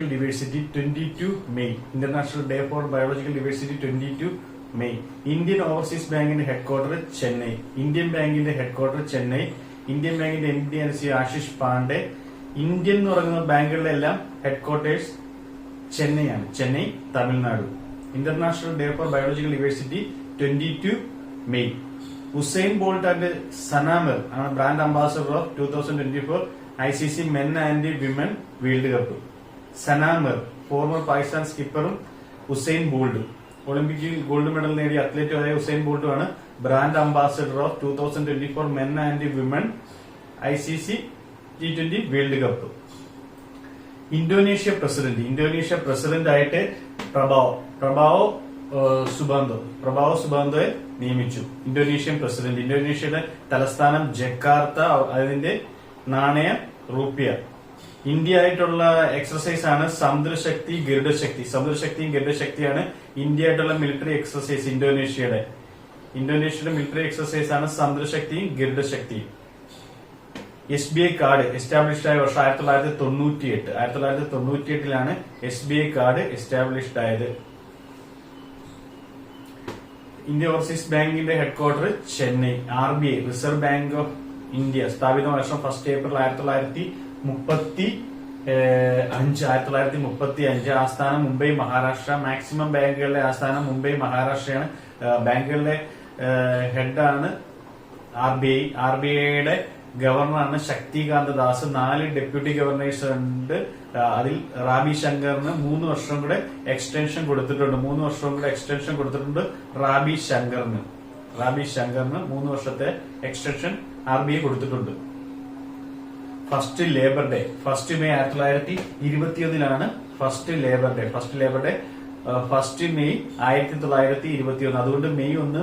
Diversity 22 May. International Day for Biological Diversity 22 May. Indian Overseas Bank in the headquarters Chennai. Indian Bank in the headquarters Chennai. Indian Bank in the MD and Ashish Pandey. Indian എന്ന് പറയുന്ന ബാങ്കുകളിലെല്ലാം headquarters ചെന്നൈയാണ്. Chennai, Tamil Nadu. International day for biological diversity 22 May. Usain Bolt and Sana Mir ആണ് brand ambassador of 2024 ICC men and women world cup. Sana Mir former Pakistan സ്കിപ്പറും Usain Bolt ഒളിമ്പിക്കിൽ gold medal നേടിയ അത്ലറ്റുമായ Usain ബോൾട്ടുമാണ് brand ambassador of 2024 men and women ICC T20 world cup. Indonesia president ആയിട്ട് Prabowo സുബാന്തോയെ നിയമിച്ചു. Indonesian president. ഇന്തോനേഷ്യയുടെ തലസ്ഥാനം ജക്കാർത്ത. അതിന്റെ നാണയം റുപ്യ. ഇന്ത്യ ആയിട്ടുള്ള എക്സർസൈസ് ആണ് സമുദ്രശക്തി ഗരുഡശക്തി. സമുദ്രശക്തിയും ഗരുഡശക്തിയാണ് ഇന്ത്യ ആയിട്ടുള്ള മിലിറ്ററി എക്സർസൈസ്. ഇന്തോനേഷ്യയുടെ മിലിറ്ററി എക്സർസൈസ് ആണ് സമുദ്രശക്തിയും ഗരുഡശക്തിയും. SBI കാർഡ് എസ്റ്റാബ്ലിഷ്ഡ് ആയ വർഷം 1998. 1998 SBI കാർഡ് എസ്റ്റാബ്ലിഷ്ഡ് ആയത്. ഇന്ത്യ ഓവർസീസ് ബാങ്കിന്റെ headquarter Chennai. RBI reserve bank of India സ്ഥാപിത വർഷം 1 ഏപ്രിൽ 1935. ആസ്ഥാനം മുംബൈ, മഹാരാഷ്ട്ര. മാക്സിമം ബാങ്കുകളുടെ ആസ്ഥാനം മുംബൈ, മഹാരാഷ്ട്രയാണ്. ബാങ്കുകളുടെ ഹെഡാണ് RBI. RBIയുടെ ഗവർണറാണ് ശക്തികാന്ത ദാസ്. 4 ഡെപ്യൂട്ടി ഗവർണേഴ്സ് ഉണ്ട്. അതിൽ റാബി ശങ്കറിന് 3 വർഷം കൂടെ എക്സ്റ്റൻഷൻ കൊടുത്തിട്ടുണ്ട്. റാബി ശങ്കറിന് 3 വർഷത്തെ എക്സ്റ്റൻഷൻ RBI കൊടുത്തിട്ടുണ്ട്. First labour day 1 May 1921 first labour day. 1 May 1921. അതുകൊണ്ട് മെയ് 1